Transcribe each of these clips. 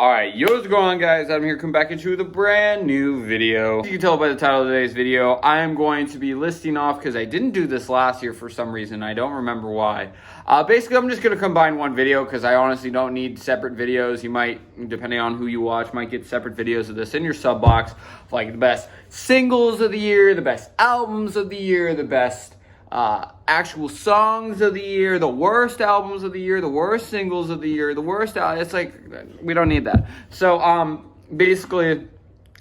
Alright, yo, what's going on, guys? I'm here coming back into the brand new video. As you can tell by the title of today's video, I am going to be listing off, because I didn't do this last year for some reason. I don't remember why. Basically, I'm just going to combine one video, because I honestly don't need separate videos. You might, depending on who you watch, might get separate videos of this in your sub box. Like the best singles of the year, the best albums of the year, the best actual songs of the year, the worst albums of the year, the worst singles of the year, the worst it's like, we don't need that. So basically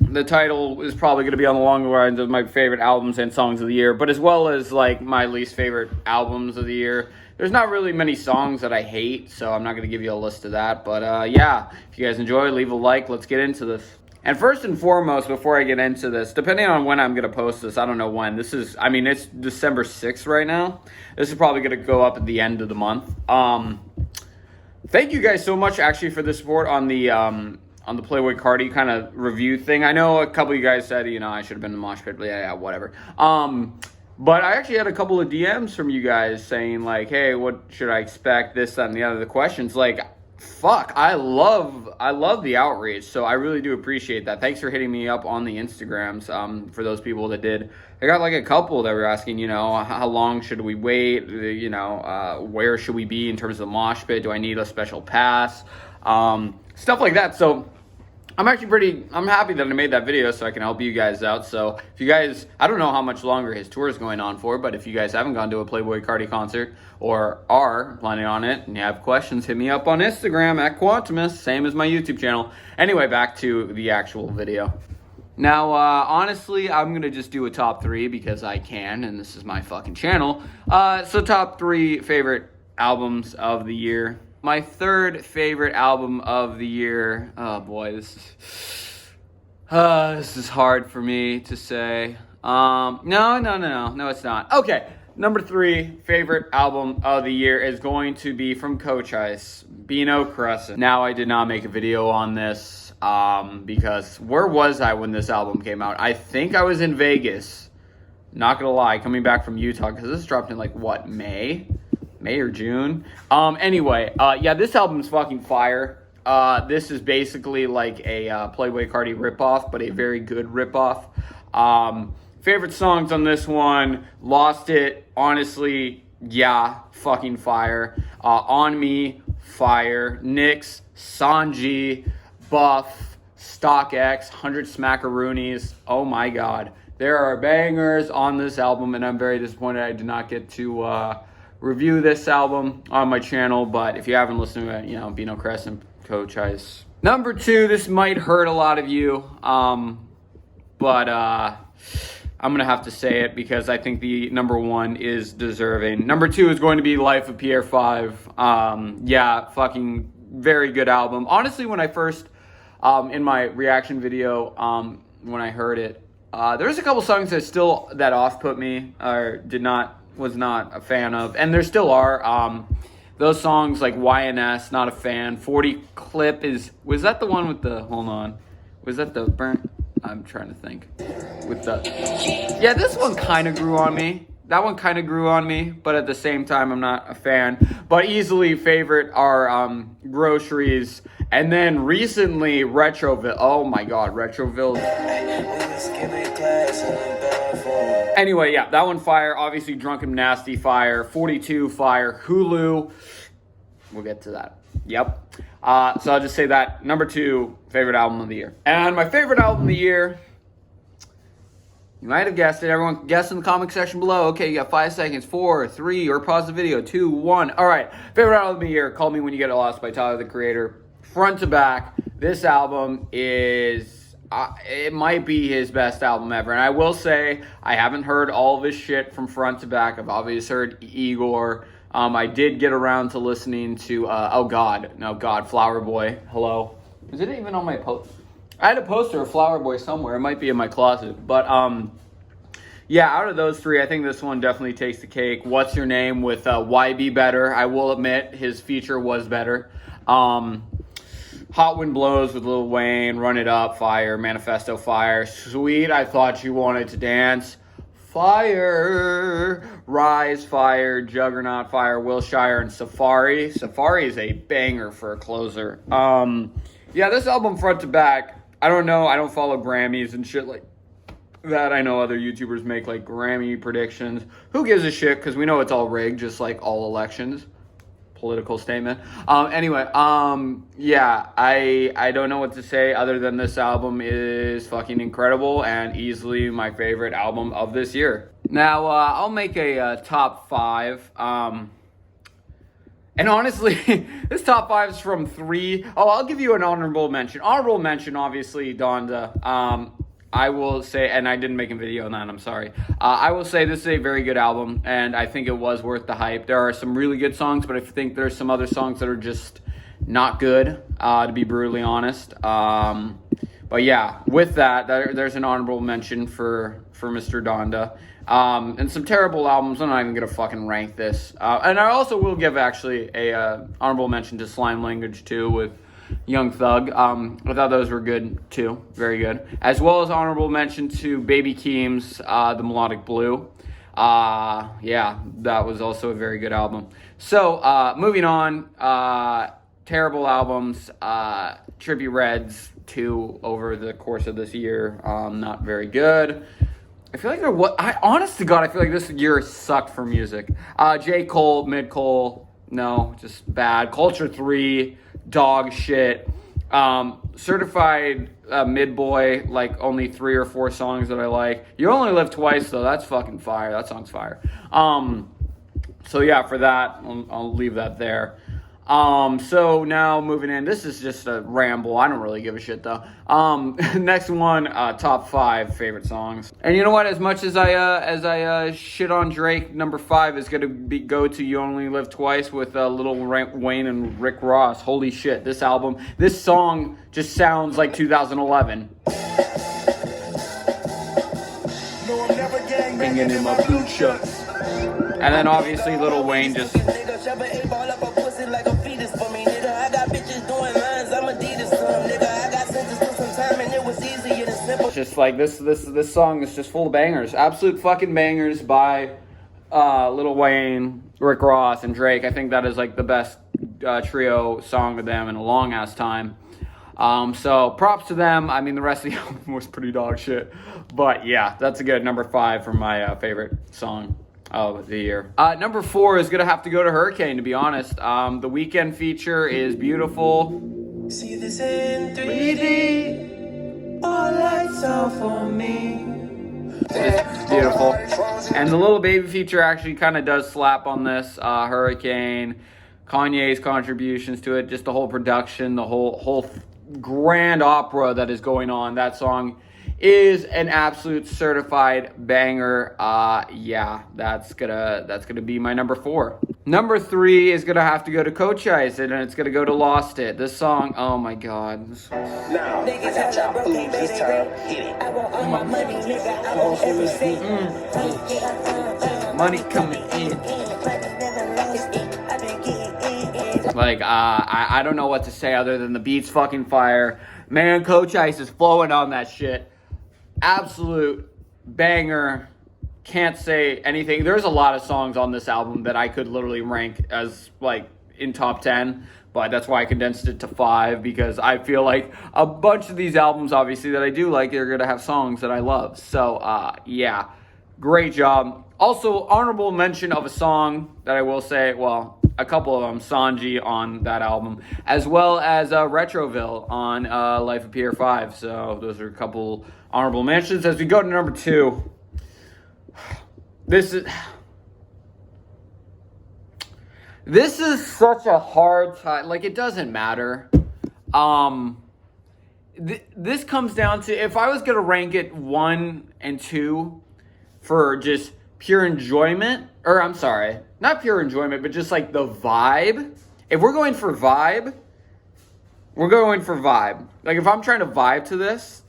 the title is probably going to be on the long lines of my favorite albums and songs of the year, but as well as like my least favorite albums of the year. There's not really many songs that I hate, so I'm not going to give you a list of that, but yeah, if you guys enjoy, leave a like. Let's get into this. And first and foremost, before I get into this, depending on when I'm going to post this, I don't know when. This is, I mean, it's December 6th right now. This is probably going to go up at the end of the month. Thank you guys so much, actually, for the support on the Playboi Carti kind of review thing. I know a couple of you guys said, you know, I should have been in the mosh pit, but yeah, whatever. But I actually had a couple of DMs from you guys saying, like, hey, what should I expect, this, that, and the other. The questions, like, fuck, I love the outreach, so I really do appreciate that. Thanks for hitting me up on the Instagrams, for those people that did. I got like a couple that were asking, you know, how long should we wait, you know, where should we be in terms of the mosh pit, do I need a special pass, stuff like that. So I'm happy that I made that video so I can help you guys out. So if you guys, I don't know how much longer his tour is going on for, but if you guys haven't gone to a Playboi Carti concert or are planning on it and you have questions, hit me up on Instagram at Quantumus, same as my YouTube channel. Anyway, back to the actual video. Now, honestly, I'm going to just do a top three because I can, and this is my fucking channel. So top three favorite albums of the year. My third favorite album of the year, oh boy, this is hard for me to say. No, it's not. Okay, number three favorite album of the year is going to be from Coach Ice, Beano Crescent. Now, I did not make a video on this because where was I when this album came out? I think I was in Vegas, not gonna lie, coming back from Utah, because this dropped in like, what, May or June. Anyway, yeah, this album's fucking fire. This is basically like a Playboi Carti ripoff, but a very good ripoff. Favorite songs on this one, Lost It, honestly, yeah, fucking fire. On Me, fire. Nyx, Sanji, Buff, StockX, 100 Smackaroonies, oh my god. There are bangers on this album, and I'm very disappointed I did not get to review this album on my channel, but if you haven't listened to it, you know, Beano Crescent, Coach Ice. Number two, this might hurt a lot of you, but I'm gonna have to say it because I think the number one is deserving. Number two is going to be Life of Pierre 5. Yeah, fucking very good album. Honestly, when I first, in my reaction video, when I heard it, there's a couple songs that off-put me, or was not a fan of, and there still are. Those songs like YNS, not a fan. 40 Clip was that the one with the, hold on, was that the burnt? I'm trying to think. With the, yeah, this one kind of grew on me. That one kind of grew on me, but at the same time, I'm not a fan. But easily favorite are Groceries, and then recently Retroville. Oh my god, Retroville. Anyway, yeah, that one fire. Obviously, Drunken Nasty fire. 42 fire. Hulu. We'll get to that. Yep. So I'll just say that. Number two, favorite album of the year. And my favorite album of the year, you might have guessed it. Everyone guess in the comment section below. Okay, you got 5 seconds. 4, 3, or pause the video. 2, 1. All right. Favorite album of the year, Call Me When You Get Lost by Tyler, the Creator. Front to back, this album is... it might be his best album ever. And I will say, I haven't heard all of his shit from front to back. I've obviously heard Igor. I did get around to listening to, Flower Boy. Hello. Is it even on my post? I had a poster of Flower Boy somewhere. It might be in my closet. But, yeah, out of those three, I think this one definitely takes the cake. What's Your Name with YB Better. I will admit, his feature was better. Hot Wind Blows with Lil Wayne, Run It Up, fire. Manifesto, fire. Sweet, I Thought You Wanted to Dance, fire. Rise, fire. Juggernaut, fire. Wilshire and Safari. Safari is a banger for a closer. Yeah, this album front to back, I don't know. I don't follow Grammys and shit like that. I know other YouTubers make like Grammy predictions. Who gives a shit? Because we know it's all rigged, just like all elections. Political statement. Yeah, I don't know what to say other than this album is fucking incredible and easily my favorite album of this year. Now, I'll make a top 5. And honestly, this top 5 is from 3. Oh, I'll give you an honorable mention. Honorable mention, obviously, Donda. I will say, and I didn't make a video on that, I'm sorry. I will say this is a very good album, and I think it was worth the hype. There are some really good songs, but I think there's some other songs that are just not good, to be brutally honest. But yeah, with that, there's an honorable mention for Mr. Donda. And some terrible albums. I'm not even going to fucking rank this. And I also will give, actually, a honorable mention to Slime Language 2 with Young Thug. I thought those were good too, very good. As well as honorable mention to Baby Keem's The Melodic Blue. Yeah, that was also a very good album. So, moving on, terrible albums, Trippie Redd's 2 over the course of this year, not very good. I feel like honest to God, I feel like this year sucked for music. J. Cole, Mid Cole, no, just bad. Culture 3, dog shit. Certified Mid Boy, like only 3 or 4 songs that I like. You Only Live Twice, though. That's fucking fire. That song's fire. So yeah, for that, I'll leave that there. So now moving in, this is just a ramble. I don't really give a shit though. Next one, top 5 favorite songs. And you know what? As much as I shit on Drake, number 5 is gonna go to You Only Live Twice with Lil Wayne and Rick Ross. Holy shit! This song just sounds like 2011. No, I'm never banging in my blue shirts. And then obviously Lil Wayne just. It's just like this song is just full of bangers, absolute fucking bangers by Lil Wayne, Rick Ross, and Drake. I think that is like the best trio song of them in a long ass time. So props to them. I mean, the rest of the album was pretty dog shit, but yeah, that's a good number 5 for my favorite song of the year. Number 4 is gonna have to go to Hurricane, to be honest. The Weeknd feature is beautiful. See this in 3D. All lights out for me. It's beautiful. And the Lil Baby feature actually kind of does slap on this. Hurricane, Kanye's contributions to it, just the whole production, the whole grand opera that is going on. That song is an absolute certified banger. Yeah, that's gonna be my number 4. Number 3 is gonna have to go to Coach Ice, and it's gonna go to Lost It. This song, oh my god. Now, I got y'all fools this time. Hit it. I want all my money, nigga. I want every cent. Money coming in. Like, I don't know what to say other than the beat's fucking fire. Man, Coach Ice is flowing on that shit. Absolute banger. Can't say anything. There's a lot of songs on this album that I could literally rank as like in top 10, but that's why I condensed it to 5, because I feel like a bunch of these albums, obviously, that I do like, they're gonna have songs that I love. So yeah, great job. Also, honorable mention of a song that I will say, well, a couple of them, Sanji on that album, as well as Retroville on Life of Pierre 5. So those are a couple honorable mentions. As we go to number 2, This is such a hard time. Like, it doesn't matter. This comes down to, if I was going to rank it 1 and 2 for just pure enjoyment, or I'm sorry, not pure enjoyment, but just like the vibe. If we're going for vibe, we're going for vibe. Like, if I'm trying to vibe to this,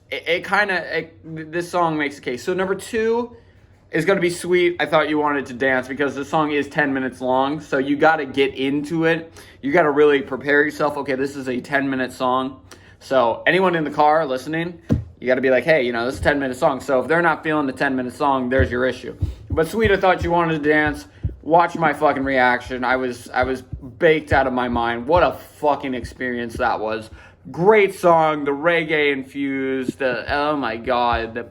this song makes a case. So number 2 is going to be Sweet, I Thought You Wanted to Dance, because the song is 10 minutes long, so you got to get into it. You got to really prepare yourself. Okay, this is a 10-minute song. So anyone in the car listening, you got to be like, hey, you know, this is a 10-minute song. So if they're not feeling the 10-minute song, there's your issue. But Sweet, I Thought You Wanted to Dance, watch my fucking reaction. I was baked out of my mind. What a fucking experience that was. Great song, the reggae infused, oh my god, the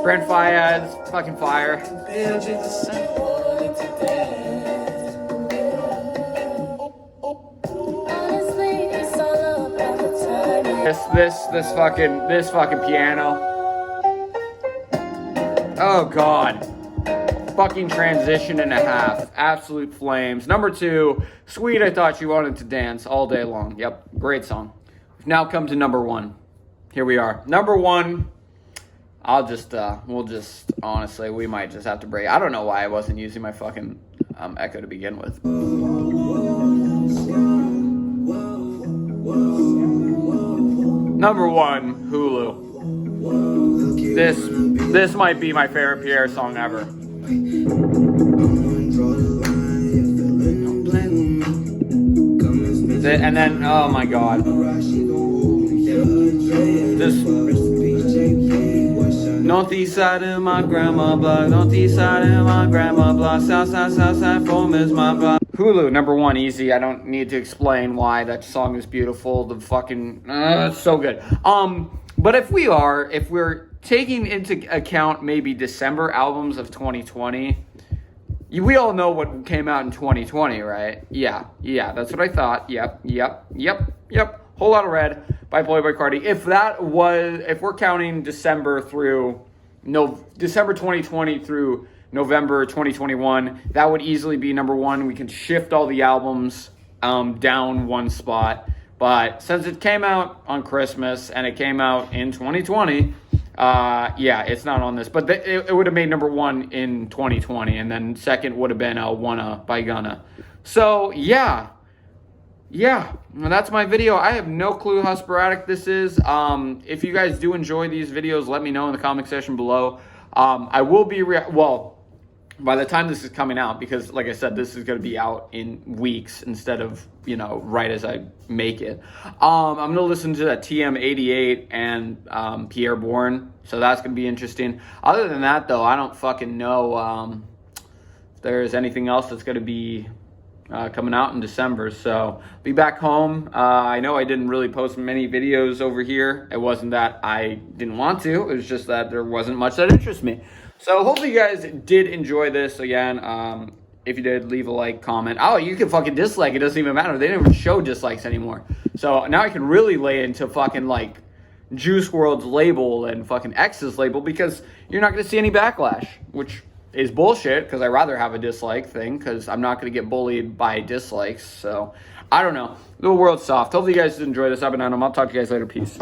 Brent Faiyad's fucking fire. This fucking piano. Oh god. Fucking transition and a half. Absolute flames. Number 2, Sweet I Thought You Wanted to Dance all day long. Yep, great song. We've now come to number 1. Here we are. Number 1. Honestly, we might just have to break. I don't know why I wasn't using my fucking Echo to begin with. Number 1, Hulu. This might be my favorite Pierre song ever. And then, oh my god. Just northeast side of my grandma block, northeast side of my grandma block, south side form is my block. Hulu, number 1, easy. I don't need to explain why that song is beautiful. The fucking, it's so good. But if we're taking into account maybe December albums of 2020, we all know what came out in 2020, right? Yeah, that's what I thought. Yep. Whole Lot of Red by Playboi Carti. If we're counting December 2020 through November 2021, that would easily be number 1. We can shift all the albums down 1 spot. But since it came out on Christmas and it came out in 2020, it's not on this. But it would have made number 1 in 2020, and then second would have been Wanna by Gunna. So yeah, well, that's my video. I have no clue how sporadic this is. If you guys do enjoy these videos, let me know in the comment section below. I will be by the time this is coming out, because like I said, this is going to be out in weeks instead of, right as I make it. I'm going to listen to that TM88 and Pierre Bourne, so that's going to be interesting. Other than that, though, I don't fucking know if there's anything else that's going to be coming out in December. So be back home. I know I didn't really post many videos over here. It wasn't that I didn't want to. It was just that there wasn't much that interests me. So hopefully you guys did enjoy this. Again, if you did, leave a like, comment. Oh, you can fucking dislike. It doesn't even matter. They don't even show dislikes anymore. So now I can really lay into fucking like Juice WRLD's label and fucking X's label, because you're not going to see any backlash, which is bullshit, because I'd rather have a dislike thing, because I'm not going to get bullied by dislikes. So I don't know. The world's soft. Hopefully you guys enjoyed this. I've been Adam. I'll talk to you guys later. Peace.